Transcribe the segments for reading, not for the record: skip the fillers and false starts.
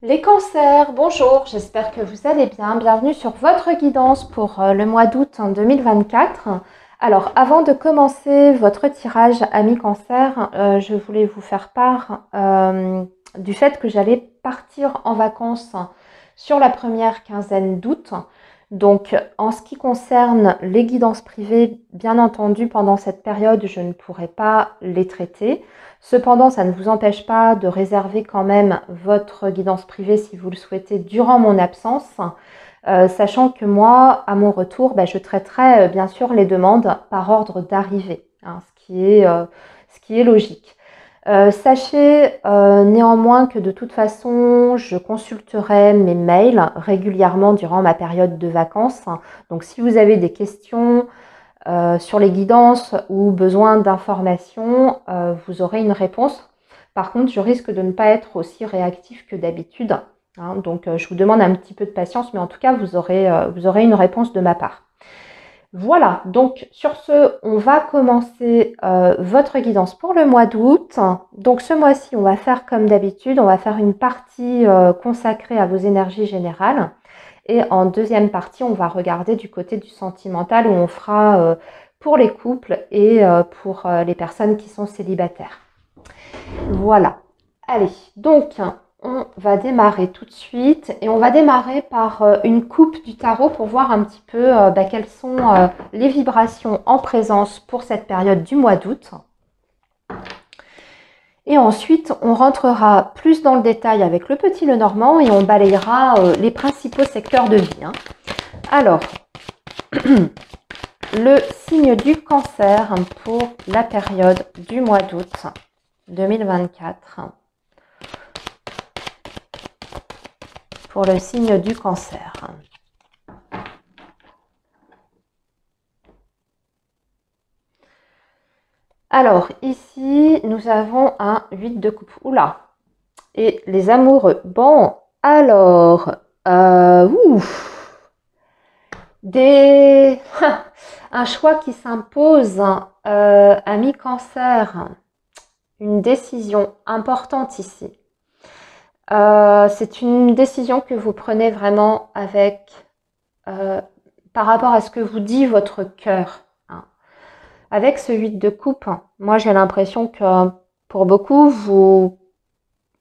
Les cancers, bonjour, j'espère que vous allez bien. Bienvenue sur votre guidance pour le mois d'août en 2024. Alors, avant de commencer votre tirage Amis Cancer, je voulais vous faire part du fait que j'allais partir en vacances sur la première quinzaine d'août. Donc, en ce qui concerne les guidances privées, bien entendu, pendant cette période, je ne pourrai pas les traiter. Cependant, ça ne vous empêche pas de réserver quand même votre guidance privée si vous le souhaitez durant mon absence, sachant que moi, à mon retour, je traiterai bien sûr les demandes par ordre d'arrivée, hein, ce qui est logique. Sachez néanmoins que de toute façon, je consulterai mes mails régulièrement durant ma période de vacances. Donc si vous avez des questions sur les guidances ou besoin d'informations, vous aurez une réponse. Par contre, je risque de ne pas être aussi réactif que d'habitude. Hein, donc je vous demande un petit peu de patience, mais en tout cas, vous aurez une réponse de ma part. Voilà, donc sur ce, on va commencer votre guidance pour le mois d'août. Donc ce mois-ci, on va faire comme d'habitude, on va faire une partie consacrée à vos énergies générales. Et en deuxième partie, on va regarder du côté du sentimental où on fera pour les couples et pour les personnes qui sont célibataires. Voilà. Allez, donc on va démarrer tout de suite et on va démarrer par une coupe du tarot pour voir un petit peu quelles sont les vibrations en présence pour cette période du mois d'août. Et ensuite, on rentrera plus dans le détail avec le petit Lenormand et on balayera les principaux secteurs de vie. Hein. Alors, le signe du cancer pour la période du mois d'août 2024. Pour le signe du cancer. Alors, ici, nous avons un 8 de coupe. Oula. Et les amoureux. Bon, alors, des... un choix qui s'impose à mi-cancer. Une décision importante ici. C'est une décision que vous prenez vraiment avec par rapport à ce que vous dit votre cœur. Hein. Avec ce 8 de coupe, moi j'ai l'impression que pour beaucoup, vous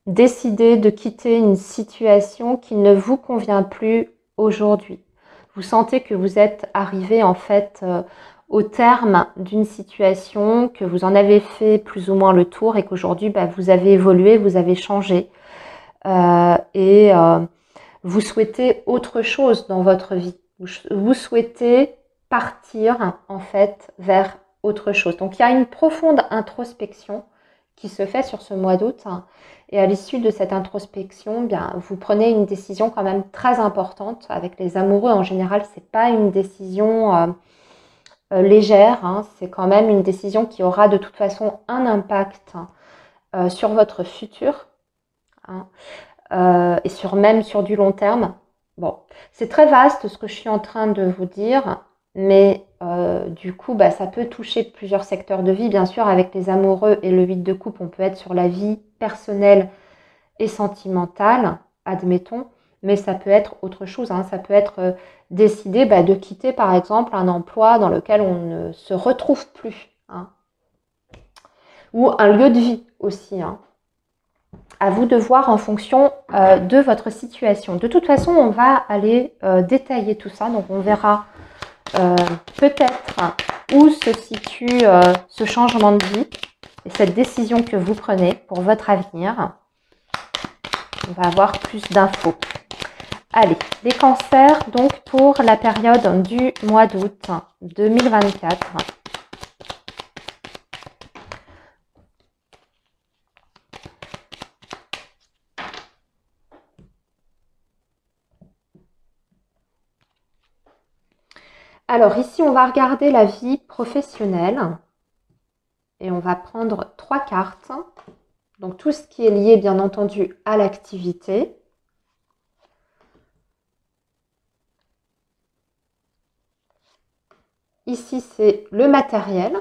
décidez de quitter une situation qui ne vous convient plus aujourd'hui. Vous sentez que vous êtes arrivé en fait au terme d'une situation, que vous en avez fait plus ou moins le tour et qu'aujourd'hui vous avez évolué, vous avez changé. Et vous souhaitez autre chose dans votre vie. Vous souhaitez partir en fait vers autre chose. Donc il y a une profonde introspection qui se fait sur ce mois d'août. Et à l'issue de cette introspection, bien, vous prenez une décision quand même très importante. Avec les amoureux en général, c'est pas une décision légère. Hein. C'est quand même une décision qui aura de toute façon un impact sur votre futur. Hein. Et même sur du long terme. Bon, c'est très vaste ce que je suis en train de vous dire, mais du coup, ça peut toucher plusieurs secteurs de vie. Bien sûr, avec les amoureux et le 8 de coupe, on peut être sur la vie personnelle et sentimentale, admettons, mais ça peut être autre chose. Hein. Ça peut être décider de quitter, par exemple, un emploi dans lequel on ne se retrouve plus. Hein. Ou un lieu de vie aussi. Hein. À vous de voir en fonction de votre situation. De toute façon, on va aller détailler tout ça. Donc, on verra peut-être où se situe ce changement de vie et cette décision que vous prenez pour votre avenir. On va avoir plus d'infos. Allez, les cancers, donc pour la période du mois d'août 2024. Alors ici, on va regarder la vie professionnelle et on va prendre 3 cartes. Donc tout ce qui est lié bien entendu à l'activité. Ici, c'est le matériel.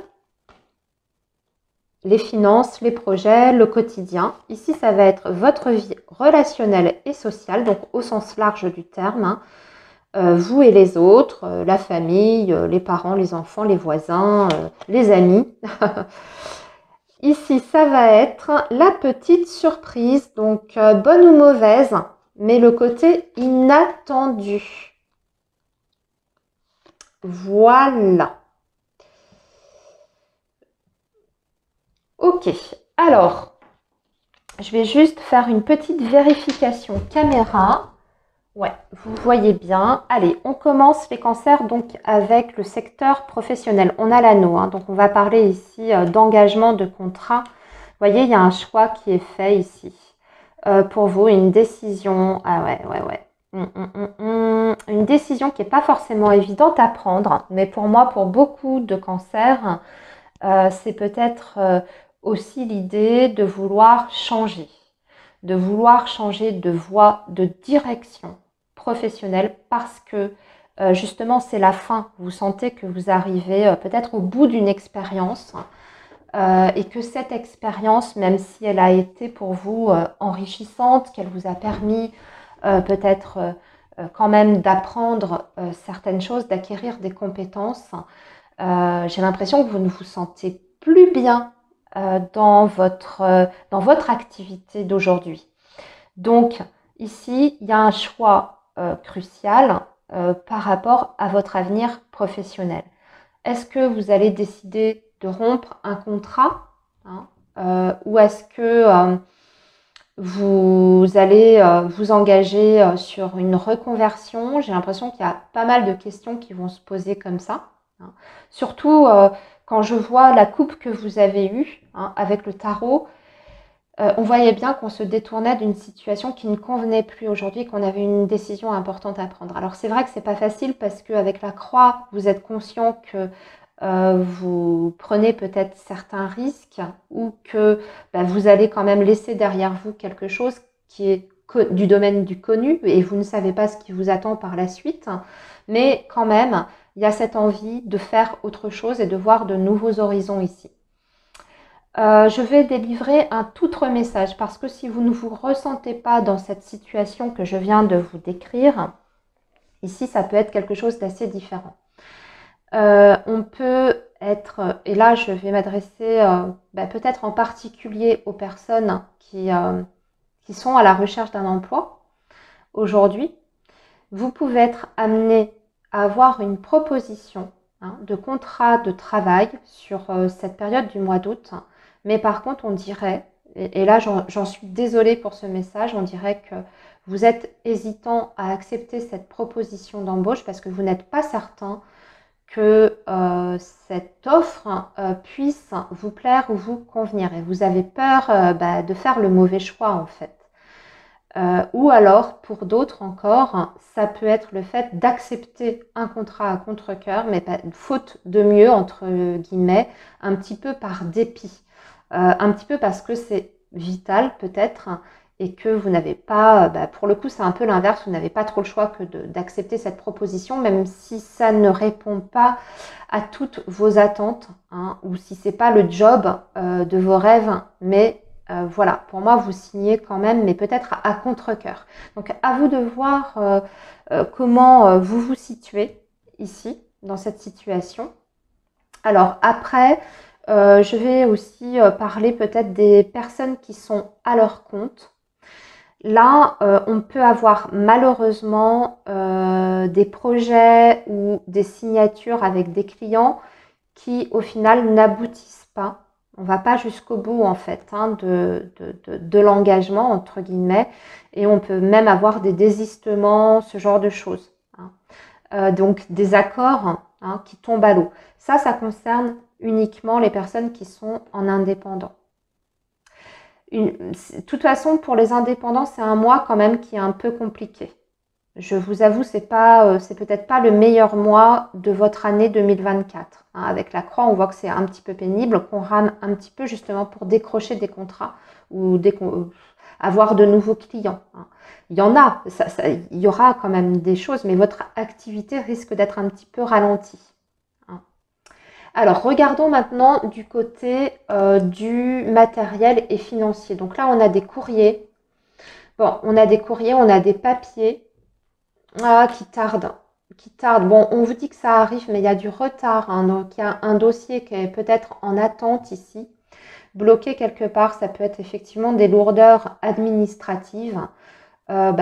les finances, les projets, le quotidien. Ici, ça va être votre vie relationnelle et sociale, donc au sens large du terme, hein. Vous et les autres, la famille, les parents, les enfants, les voisins, les amis. Ici, ça va être la petite surprise, donc bonne ou mauvaise, mais le côté inattendu. Voilà. Ok, alors, je vais juste faire une petite vérification caméra. Ouais, vous voyez bien. Allez, on commence les cancers donc avec le secteur professionnel. On a l'anneau, hein, donc on va parler ici d'engagement de contrat. Vous voyez, il y a un choix qui est fait ici. Pour vous, une décision. Ah ouais, ouais, ouais. Une décision qui n'est pas forcément évidente à prendre, mais pour moi, pour beaucoup de cancers, c'est peut-être aussi l'idée de vouloir changer de voie, de direction professionnelle parce que justement c'est la fin. Vous sentez que vous arrivez peut-être au bout d'une expérience et que cette expérience, même si elle a été pour vous enrichissante, qu'elle vous a permis peut-être quand même d'apprendre certaines choses, d'acquérir des compétences, j'ai l'impression que vous ne vous sentez plus bien dans votre activité d'aujourd'hui. Donc, ici, il y a un choix crucial par rapport à votre avenir professionnel. Est-ce que vous allez décider de rompre un contrat, hein, ou est-ce que vous allez vous engager sur une reconversion? J'ai l'impression qu'il y a pas mal de questions qui vont se poser comme ça, hein. Surtout quand je vois la coupe que vous avez eue hein, avec le tarot, on voyait bien qu'on se détournait d'une situation qui ne convenait plus aujourd'hui et qu'on avait une décision importante à prendre. Alors c'est vrai que c'est pas facile parce qu'avec la croix, vous êtes conscient que vous prenez peut-être certains risques ou que vous allez quand même laisser derrière vous quelque chose qui est du domaine du connu et vous ne savez pas ce qui vous attend par la suite. Mais quand même, il y a cette envie de faire autre chose et de voir de nouveaux horizons ici. Je vais délivrer un tout autre message parce que si vous ne vous ressentez pas dans cette situation que je viens de vous décrire, ici ça peut être quelque chose d'assez différent. On peut être, et là je vais m'adresser peut-être en particulier aux personnes qui sont à la recherche d'un emploi aujourd'hui. Vous pouvez être amené à avoir une proposition de contrat de travail sur cette période du mois d'août. Mais par contre, on dirait, et là j'en suis désolée pour ce message, on dirait que vous êtes hésitant à accepter cette proposition d'embauche parce que vous n'êtes pas certain que cette offre puisse vous plaire ou vous convenir. Et vous avez peur de faire le mauvais choix en fait. Ou alors, pour d'autres encore, ça peut être le fait d'accepter un contrat à contre-cœur, mais faute de mieux, entre guillemets, un petit peu par dépit. Un petit peu parce que c'est vital peut-être et que vous n'avez pas, pour le coup c'est un peu l'inverse, vous n'avez pas trop le choix que d'accepter cette proposition, même si ça ne répond pas à toutes vos attentes, hein, ou si c'est pas le job de vos rêves, mais voilà, pour moi vous signez quand même, mais peut-être à contre-cœur. Donc à vous de voir comment vous vous situez ici, dans cette situation. Alors après, je vais aussi parler peut-être des personnes qui sont à leur compte. Là, on peut avoir malheureusement des projets ou des signatures avec des clients qui au final n'aboutissent pas. On ne va pas jusqu'au bout en fait de l'engagement entre guillemets et on peut même avoir des désistements, ce genre de choses. Donc des accords qui tombent à l'eau. Ça concerne uniquement les personnes qui sont en indépendant. De toute façon, pour les indépendants, c'est un mois quand même qui est un peu compliqué. Je vous avoue, c'est peut-être pas le meilleur mois de votre année 2024. Avec la croix, on voit que c'est un petit peu pénible, qu'on rame un petit peu justement pour décrocher des contrats ou avoir de nouveaux clients. Il y en a, il y aura quand même des choses, mais votre activité risque d'être un petit peu ralentie. Alors, regardons maintenant du côté du matériel et financier. Donc là, on a des courriers. Bon, on a des courriers, on a des papiers qui tardent. Qui tardent. Bon, on vous dit que ça arrive, mais il y a du retard. Hein, donc, il y a un dossier qui est peut-être en attente ici. Bloqué quelque part, ça peut être effectivement des lourdeurs administratives.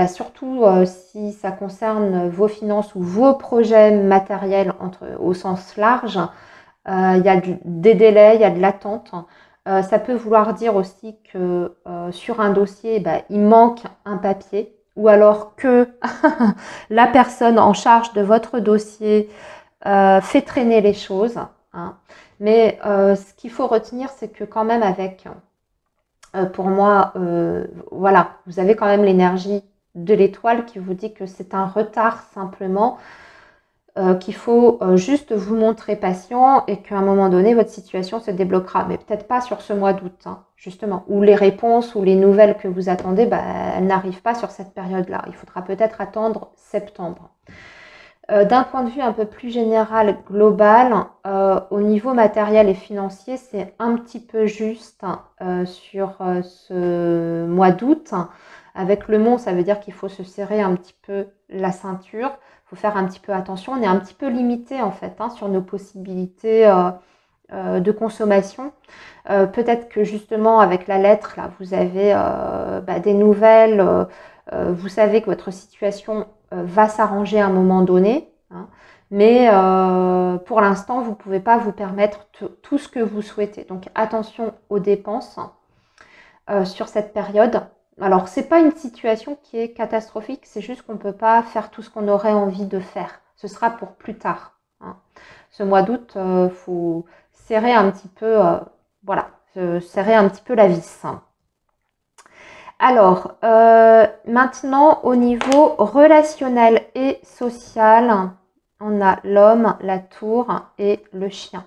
Surtout si ça concerne vos finances ou vos projets matériels au sens large. Il y a des délais, il y a de l'attente. Ça peut vouloir dire aussi que sur un dossier, il manque un papier ou alors que la personne en charge de votre dossier fait traîner les choses. Hein. Mais ce qu'il faut retenir, c'est que quand même avec, pour moi, voilà, vous avez quand même l'énergie de l'étoile qui vous dit que c'est un retard simplement, qu'il faut juste vous montrer patient et qu'à un moment donné, votre situation se débloquera. Mais peut-être pas sur ce mois d'août, hein, justement. Ou les réponses ou les nouvelles que vous attendez, elles n'arrivent pas sur cette période-là. Il faudra peut-être attendre septembre. D'un point de vue un peu plus général, global, au niveau matériel et financier, c'est un petit peu juste sur ce mois d'août. Avec le mont, ça veut dire qu'il faut se serrer un petit peu la ceinture. Il faut faire un petit peu attention. On est un petit peu limité en fait sur nos possibilités de consommation. Peut-être que justement avec la lettre, là, vous avez des nouvelles. Vous savez que votre situation va s'arranger à un moment donné. Hein, mais pour l'instant, vous ne pouvez pas vous permettre tout ce que vous souhaitez. Donc attention aux dépenses sur cette période. Alors, ce n'est pas une situation qui est catastrophique, c'est juste qu'on ne peut pas faire tout ce qu'on aurait envie de faire. Ce sera pour plus tard. Hein. Ce mois d'août, il faut serrer un petit peu, serrer un petit peu la vis. Alors, maintenant, au niveau relationnel et social, on a l'homme, la tour et le chien.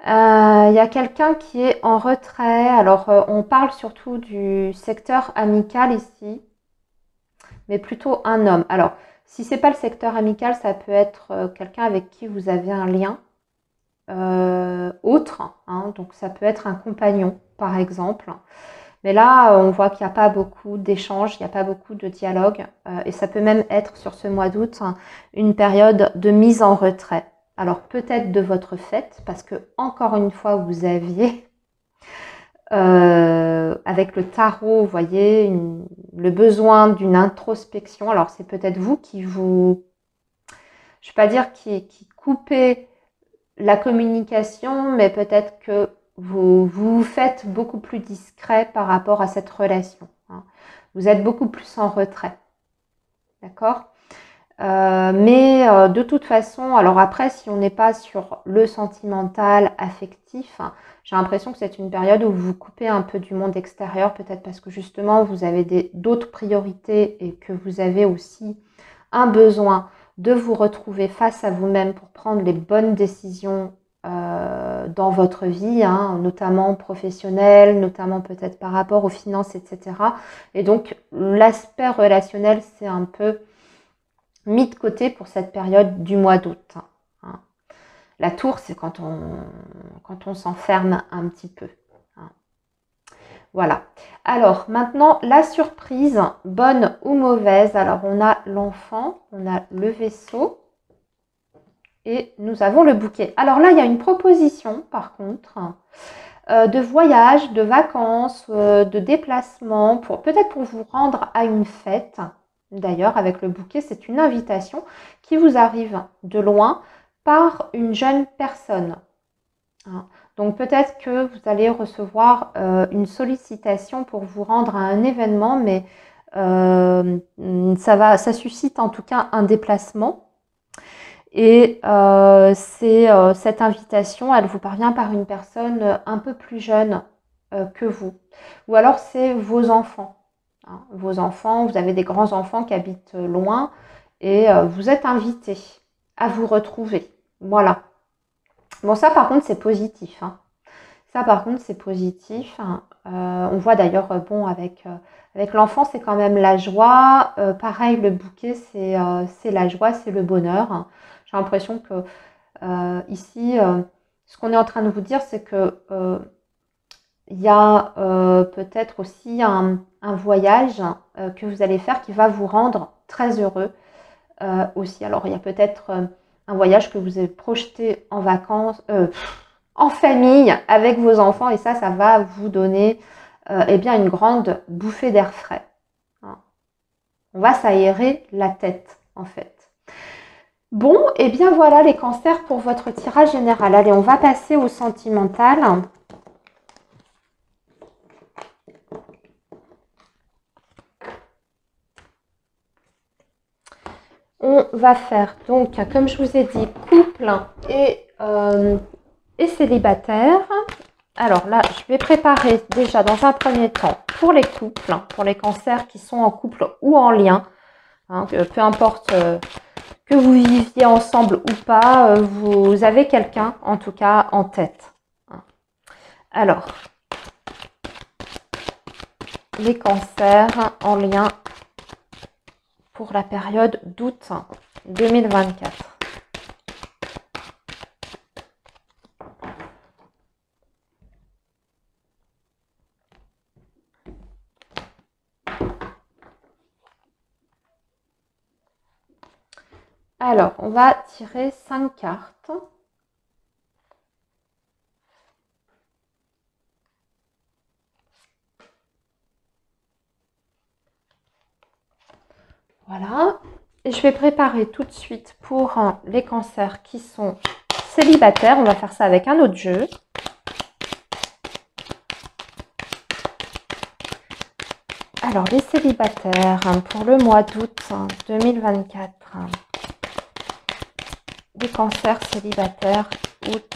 Il y a quelqu'un qui est en retrait. Alors, on parle surtout du secteur amical ici, mais plutôt un homme. Alors, si ce n'est pas le secteur amical, ça peut être quelqu'un avec qui vous avez un lien autre. Hein, donc, ça peut être un compagnon, par exemple. Mais là, on voit qu'il n'y a pas beaucoup d'échanges, il n'y a pas beaucoup de dialogue. Et ça peut même être sur ce mois d'août une période de mise en retrait. Alors peut-être de votre fait, parce que encore une fois, vous aviez, avec le tarot, vous voyez, le besoin d'une introspection. Alors c'est peut-être vous qui vous, je ne vais pas dire qui coupez la communication, mais peut-être que vous faites beaucoup plus discret par rapport à cette relation. Hein. Vous êtes beaucoup plus en retrait. D'accord ? Mais de toute façon, alors après, si on n'est pas sur le sentimental, affectif, hein, j'ai l'impression que c'est une période où vous vous coupez un peu du monde extérieur, peut-être parce que justement, vous avez d'autres priorités et que vous avez aussi un besoin de vous retrouver face à vous-même pour prendre les bonnes décisions dans votre vie, hein, notamment professionnelle, notamment peut-être par rapport aux finances, etc. Et donc, l'aspect relationnel, c'est un peu mis de côté pour cette période du mois d'août. Hein. La tour, c'est quand on s'enferme un petit peu. Hein. Voilà. Alors, maintenant, la surprise, bonne ou mauvaise. Alors, on a l'enfant, on a le vaisseau et nous avons le bouquet. Alors là, il y a une proposition, par contre, de voyage, de vacances, de déplacement, peut-être pour vous rendre à une fête. D'ailleurs, avec le bouquet, c'est une invitation qui vous arrive de loin par une jeune personne. Hein. Donc peut-être que vous allez recevoir une sollicitation pour vous rendre à un événement, mais ça suscite en tout cas un déplacement. Et cette invitation, elle vous parvient par une personne un peu plus jeune que vous. Ou alors c'est vos enfants. Hein, vos enfants, vous avez des grands-enfants qui habitent loin et vous êtes invités à vous retrouver. Voilà. Bon, ça par contre, c'est positif. Hein. Ça par contre, c'est positif. Hein. On voit d'ailleurs, bon, avec l'enfant, c'est quand même la joie. Pareil, le bouquet, c'est la joie, c'est le bonheur. Hein. J'ai l'impression que ici, ce qu'on est en train de vous dire, c'est que il y a peut-être aussi un voyage que vous allez faire qui va vous rendre très heureux aussi. Alors, il y a peut-être un voyage que vous avez projeté en vacances, en famille, avec vos enfants, et ça va vous donner eh bien, une grande bouffée d'air frais. Hein. On va s'aérer la tête, en fait. Bon, et bien voilà les cancers pour votre tirage général. Allez, on va passer au sentimental. On va faire donc, comme je vous ai dit, couple et célibataire. Alors là, je vais préparer déjà dans un premier temps pour les couples, pour les cancers qui sont en couple ou en lien. Hein, peu importe que vous viviez ensemble ou pas, vous avez quelqu'un en tout cas en tête. Alors, les cancers en lien pour la période d'août 2024. Alors, on va tirer 5 cartes. Voilà. Et je vais préparer tout de suite pour les cancers qui sont célibataires. On va faire ça avec un autre jeu. Alors, les célibataires pour le mois d'août 2024. Les cancers célibataires août,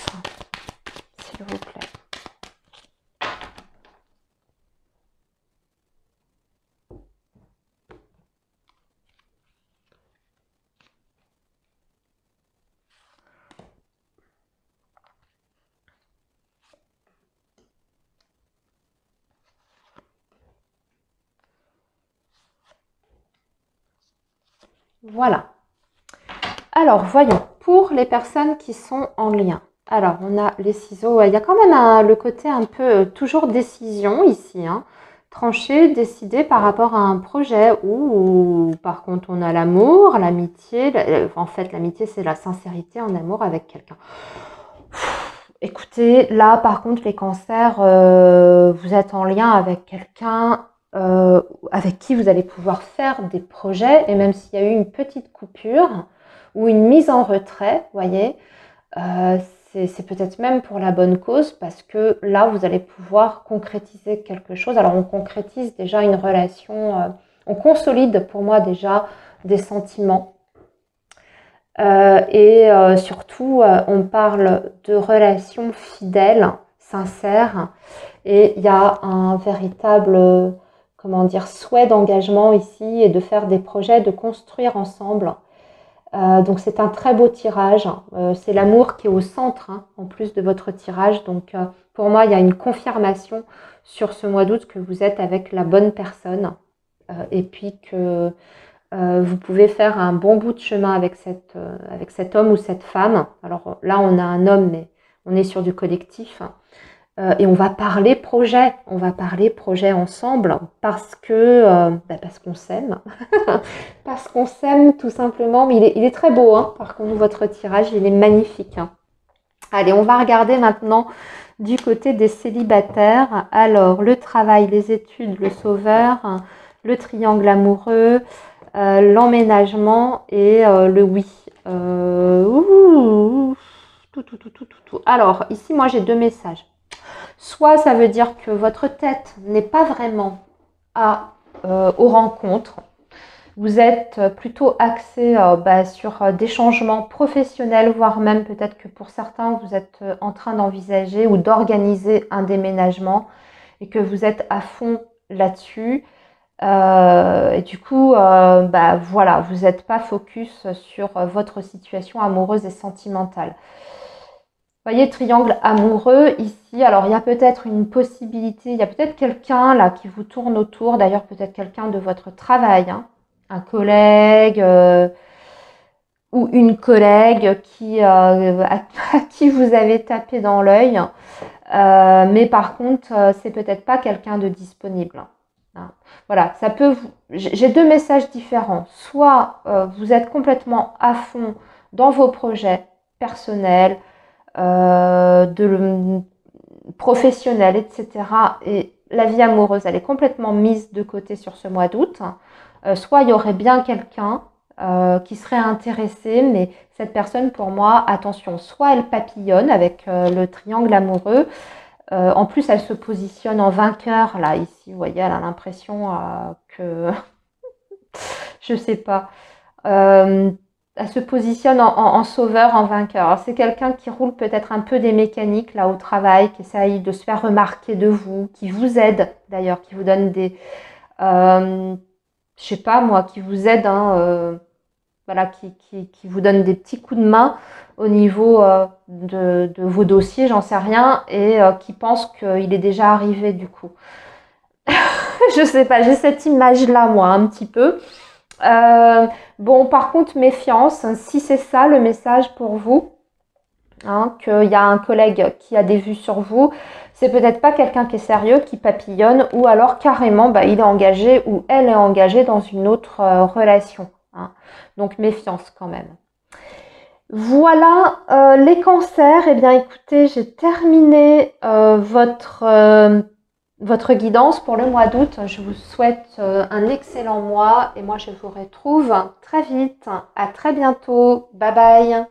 s'il vous plaît. Voilà. Alors, voyons, pour les personnes qui sont en lien. Alors, on a les ciseaux. Il y a quand même le côté un peu toujours décision ici. Hein. Trancher, décider par rapport à un projet. Ou par contre, on a l'amour, l'amitié. En fait, l'amitié, c'est la sincérité en amour avec quelqu'un. Écoutez, là, par contre, les cancers, vous êtes en lien avec quelqu'un avec qui vous allez pouvoir faire des projets. Et même s'il y a eu une petite coupure ou une mise en retrait, vous voyez, c'est peut-être même pour la bonne cause parce que là, vous allez pouvoir concrétiser quelque chose. Alors, on concrétise déjà une relation, on consolide pour moi déjà des sentiments. Surtout, on parle de relations fidèles, sincères, et il y a un véritable, comment dire, souhait d'engagement ici et de faire des projets, de construire ensemble. Donc c'est un très beau tirage, c'est l'amour qui est au centre hein, en plus de votre tirage. Donc pour moi, il y a une confirmation sur ce mois d'août que vous êtes avec la bonne personne et puis que vous pouvez faire un bon bout de chemin avec cet homme ou cette femme. Alors là, on a un homme, mais on est sur du collectif. Et on va parler projet ensemble parce qu'on s'aime. Parce qu'on s'aime tout simplement. Mais il est très beau, hein. Par contre, votre tirage, il est magnifique. Hein. Allez, on va regarder maintenant du côté des célibataires. Alors, le travail, les études, le sauveur, le triangle amoureux, l'emménagement et le oui. Alors, ici, moi, j'ai 2 messages. Soit ça veut dire que votre tête n'est pas vraiment aux rencontres. Vous êtes plutôt axé sur des changements professionnels, voire même peut-être que pour certains, vous êtes en train d'envisager ou d'organiser un déménagement et que vous êtes à fond là-dessus. Et du coup, voilà, vous n'êtes pas focus sur votre situation amoureuse et sentimentale. Vous voyez, triangle amoureux ici. Alors, il y a peut-être une possibilité, il y a peut-être quelqu'un là qui vous tourne autour. D'ailleurs, peut-être quelqu'un de votre travail, hein, un collègue ou une collègue à qui vous avez tapé dans l'œil. Mais par contre, c'est peut-être pas quelqu'un de disponible. Hein. Voilà, ça peut vous... J'ai deux messages différents. Soit vous êtes complètement à fond dans vos projets personnels, professionnels, etc. Et la vie amoureuse, elle est complètement mise de côté sur ce mois d'août. Soit il y aurait bien quelqu'un qui serait intéressé, mais cette personne, pour moi, attention, soit elle papillonne avec le triangle amoureux. En plus, elle se positionne en vainqueur, là, ici, vous voyez, elle a l'impression que, je sais pas, elle se positionne en sauveur, en vainqueur. C'est quelqu'un qui roule peut-être un peu des mécaniques, là, au travail, qui essaye de se faire remarquer de vous, qui vous aide, d'ailleurs, qui vous donne des... je sais pas, moi, qui vous aide, hein, voilà, qui vous donne des petits coups de main au niveau de vos dossiers, j'en sais rien, et qui pense qu'il est déjà arrivé du coup. Je sais pas, j'ai cette image-là, moi, un petit peu. Bon, par contre, méfiance, si c'est ça le message pour vous, hein, qu'il y a un collègue qui a des vues sur vous, c'est peut-être pas quelqu'un qui est sérieux, qui papillonne, ou alors carrément, bah, il est engagé ou elle est engagée dans une autre relation. Hein. Donc, méfiance quand même. Voilà, les cancers, eh bien écoutez, j'ai terminé votre guidance pour le mois d'août. Je vous souhaite un excellent mois et moi je vous retrouve très vite. À très bientôt. Bye bye.